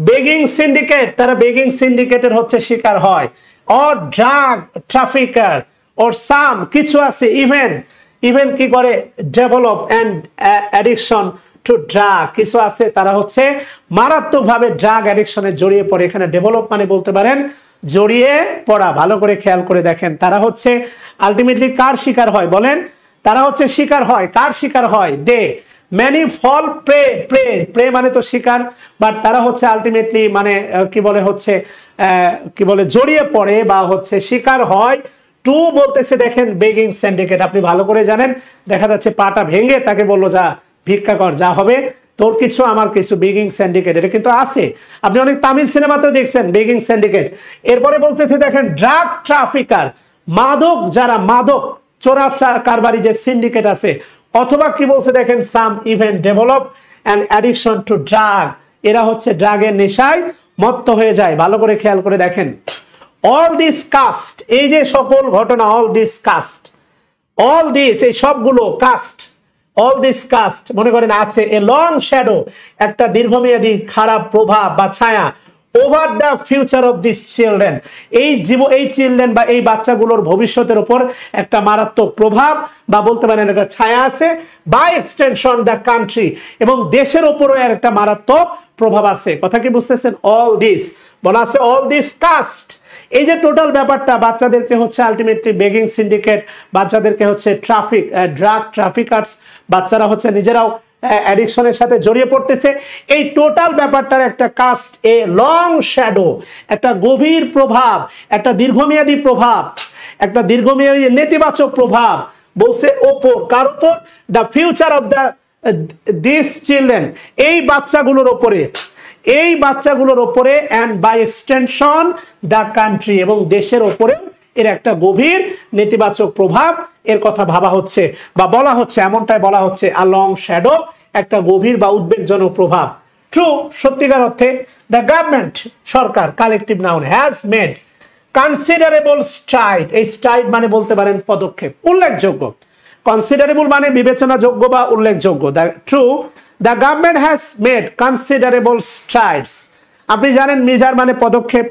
বেগিং সিন্ডিকেট, তারা বেগিং সিন্ডিকেটের হচ্ছে শিকার হয়। অর ড্রাগ ট্রাফিকার, ওর সাম কিছু আছে, ইভেন কি করে develop and addiction to drug, কিছু আছে তারা হচ্ছে মারাত্মকভাবে ড্রাগ অ্যাডিকশনে জড়িয়ে পড়ে। এখানে ডেভেলপ মানে বলতে পারেন জড়িয়ে পড়া। ভালো করে খেয়াল করে দেখেন, তারা হচ্ছে আলটিমেটলি কার শিকার হয় বলেন? তারা হচ্ছে শিকার হয়, কার শিকার হয়? many fall prey prey prey মানে তো শিকার, বাট তারা হচ্ছে আলটিমেটলি মানে কি বলে জড়িয়ে পড়ে বা হচ্ছে শিকার হয়। টু বলতেছে দেখেন বেগিং সিন্ডিকেট, আপনি ভালো করে জানেন, দেখা যাচ্ছে পাটা ভেঙে তাকে বললো যা ভিক্ষা কর, যা হবে তোর কিছু আমার কিছু, বেগিং সিন্ডিকেট, এটা কিন্তু আছে, আপনি অনেক তামিল সিনেমাতেও দেখছেন বেগিং সিন্ডিকেট। এরপরে বলতেছে দেখেন ড্রাগ ট্রাফিকার, মাদক যারা মাদক চোরা কারবারি যে সিন্ডিকেট আছে, অথবা কি বলছে দেখেন some even develop and addiction to drug, এরা হচ্ছে ড্রাগের নেশায় মত্ত হয়ে যায়। ভালো করে খেয়াল করে দেখেন অল দিস কাস্ট, এই যে সকল ঘটনা, all this caste, all this এই সবগুলো কাস্ট, অল দিস কাস্ট মনে করেন আছে এ লং শ্যাডো, একটা দীর্ঘমেয়াদী খারাপ প্রভাব বা ছায়া, over the future of this children, এই চিলড্রেন বা এই বাচ্চাগুলোর ভবিষ্যতের উপর একটা মারাত্মক প্রভাব বা বলতে পারেন একটা ছায়া আছে, বাই এক্সটেনশন দ্য কান্ট্রি, এবং দেশের উপরও এর একটা মারাত্মক প্রভাব আছে। কথা কি বুঝতেছেন? অল দিস বলা আছে, অল দিস কাস্ট, এই যে টোটাল ব্যাপারটা, বাচ্চাদেরকে হচ্ছে আলটিমেটলি বেগিং সিন্ডিকেট, বাচ্চাদেরকে হচ্ছে ড্রাগ ট্রাফিকার্স, বাচ্চারা হচ্ছে নিজেরাও অ্যাডিকশনের সাথে জড়িয়ে পড়তেছে, এই টোটাল ব্যাপারটার একটা কাস্ট এ লং শ্যাডো, একটা গভীর প্রভাব, একটা দীর্ঘমেয়াদী প্রভাব, একটা দীর্ঘমেয়াদী নেতিবাচক প্রভাব বলছে ওপর, কার উপর? The future of the this children, এই বাচ্চাগুলোর উপরে, এই বাচ্চাগুলোর উপরে, and by extension the country, এবং দেশের উপরে এর একটা গভীর নেতিবাচক প্রভাব এর কথা ভাবা হচ্ছে বা বলা হচ্ছে, এমনটাই বলা হচ্ছে আ লং শ্যাডো, একটা গভীর বা উদ্বেগজনক প্রভাব। ট্রু, সত্যিকার অর্থে the government, Sarkar, collective noun, has made considerable stride, এই স্ট্রাইড মানে বলতে পারেন পদক্ষেপ, উল্লেখযোগ্য, কনসিডারেবল মানে বিবেচনাযোগ্য বা উল্লেখযোগ্য। True, the government has made considerable strides, আপনি জানেন মিজার মানে পদক্ষেপ,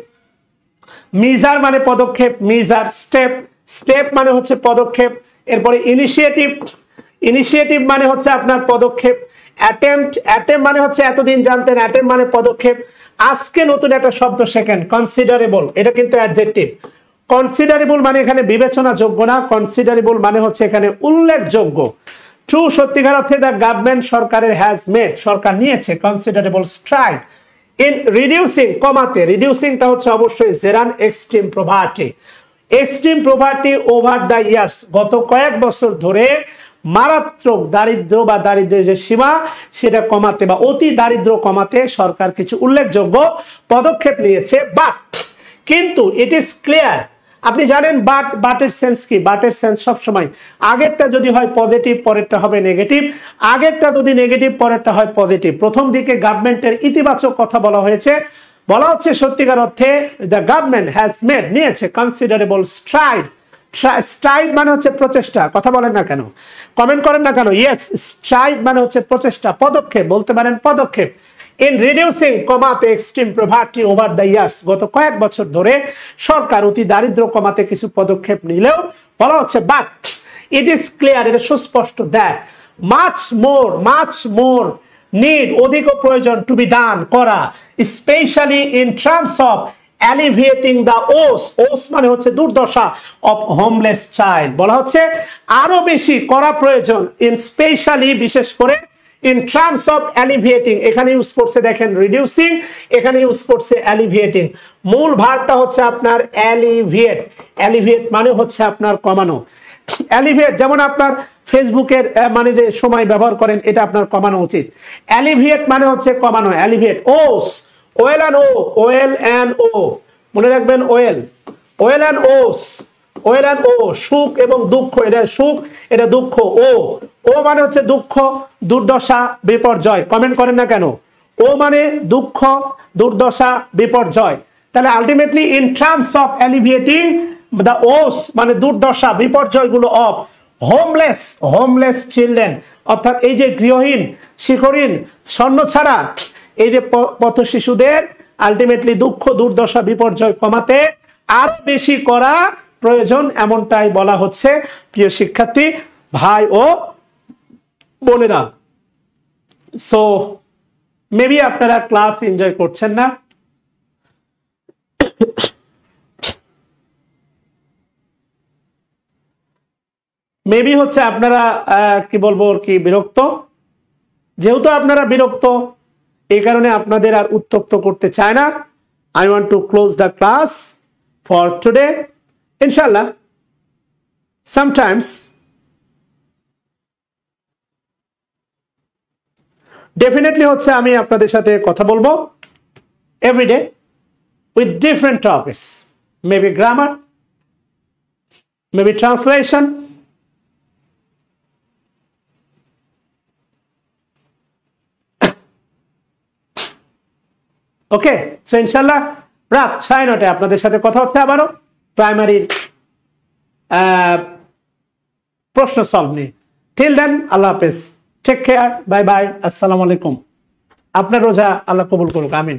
মিজার মানে পদক্ষেপ, মিজার স্টেপ, স্টেপ মানে হচ্ছে পদক্ষেপ, এরপরে ইনিশিয়েটিভ, ইনিশিয়েটিভ মানে হচ্ছে আপনার পদক্ষেপ, অ্যাটেম্পট, অ্যাটেম্প মানে হচ্ছে এতদিন জানতেন অ্যাটেম্প মানে পদক্ষেপ, আজকে নতুন একটা শব্দ শেখেন কনসিডারেবল, এটা কিন্তু অ্যাডজেক্টিভ। কনসিডারেবল মানে এখানে বিবেচনাযোগ্য না, কনসিডারেবল মানে হচ্ছে এখানে উল্লেখযোগ্য। ট্রু, সত্যিকার অর্থে দ্য গভর্নমেন্ট, সরকারের, হ্যাজ মেড, সরকার নিয়েছে কনসিডারেবল স্ট্রাইড ইন রিডিউসিং, কমাতে, রিডিউসিংটা হচ্ছে অবশ্যই জেরান extreme poverty, extreme poverty over the years, গত কয়েক বছর ধরে মারাত্মক দারিদ্র বা দারিদ্র্যের যে সীমা সেটা কমাতে বা অতি দারিদ্র কমাতে সরকার কিছু উল্লেখযোগ্য পদক্ষেপ নিয়েছে। বাট, কিন্তু ইট ইজ ক্লিয়ার, আপনি জানেন বাটের সেন্স কি? বাটের সেন্স সবসময় আগেরটা যদি হয় পজিটিভ পরেরটা হবে নেগেটিভ, আগেরটা যদি নেগেটিভ পরেরটা হয় পজিটিভ। প্রথম দিকে গভর্নমেন্টের ইতিবাচক কথা বলা হয়েছে, বলা হচ্ছে সত্যিকার অর্থে দ্য গভর্নমেন্ট হ্যাজ মেড, নিয়েছে কনসিডারেবল স্ট্রাইড, স্ট্রাইড মানে হচ্ছে প্রচেষ্টা, কথা বলেন না কেন, কমেন্ট করেন না কেন? ইয়েস, স্ট্রাইড মানে হচ্ছে প্রচেষ্টা, পদক্ষেপ, বলতে পারেন পদক্ষেপ। ইন রিডিউসিং, কমাতে, extreme poverty over the years, গত কয়েক বছর ধরে সরকার অতি দারিদ্র কমাতে কিছু পদক্ষেপ নিলেও বলা হচ্ছে বাট ইট ইজ ক্লিয়ার, এটা সুস্পষ্ট, দ্যাট মাচ মোর নিড, অধিক প্রয়োজন, টু বি ডান, করা, specially in terms of alleviating the woes মানে হচ্ছে দুর্দশা অফ হোমলেস চাইল্ড, বলা হচ্ছে আরো বেশি করা প্রয়োজন, ইন স্পেশালি বিশেষ করে, ইন টার্মস অফ অ্যালিভিয়েটিং, এখানে ইউজ করছে দেখেন রিডিউসিং, এখানে ইউজ করছে অ্যালিভিয়েটিং, মূল ভার্বটা হচ্ছে আপনার অ্যালিভিয়েট, অ্যালিভিয়েট মানে হচ্ছে আপনার কমানো, অ্যালিভিয়েট যেমন আপনার ফেসবুকের মানে যে সময় ব্যবহার করেন এটা আপনার কমানো উচিত, অ্যালিভিয়েট মানে হচ্ছে কমানো, alleviate. Woes, well and well and মনে রাখবেন, ওয়েল অ্যান্ড ওয়েল অ্যান্ড সুখ এবং দুঃখ, এটা সুখ এটা দুঃখ, ও মানে হচ্ছে দুঃখ, দুর্দশা, বিপর্যয়, কমেন্ট করেন না কেন? ও মানে দুঃখ, দুর্দশা, বিপর্যয়, তাহলে ultimately in terms of alleviating the woes মানে দুর্দশা, বিপর্যয়গুলো অফ হোমলেস চিলড্রেন, অর্থাৎ এই যে গৃহহীন, শিক্ষাহীন, স্বর্ণ ছাড়া এই যে পথ শিশুদের আলটিমেটলি দুঃখ, দুর্দশা, বিপর্যয় কমাতে আরো বেশি করা প্রয়োজন, এমনটাই বলা হচ্ছে। প্রিয় শিক্ষার্থী ভাই ও বোনেরা, সো মেবি আপনারা ক্লাস এনজয় করছেন না, মেবি হচ্ছে আপনারা কি বলবো কি বিরক্ত, যেহেতু আপনারা বিরক্ত, এই কারণে আপনাদের আর উত্তক্ত করতে চায় না। I want to close the class for today. Inshallah, sometimes definitely হচ্ছে আমি আপনাদের সাথে কথা বলবো every day with different topics, maybe grammar, maybe translation, okay. So ইনশাল্লাহ রাত 9:30 আপনাদের সাথে কথা হচ্ছে আবারও প্রাইমারির প্রশ্ন সলভ নিয়ে। টিল দেন, আল্লাহ হাফেজ, টেক কেয়ার, বাই বাই, আসসালামু আলাইকুম। আপনার রোজা আল্লাহ কবুল করুক, আমিন।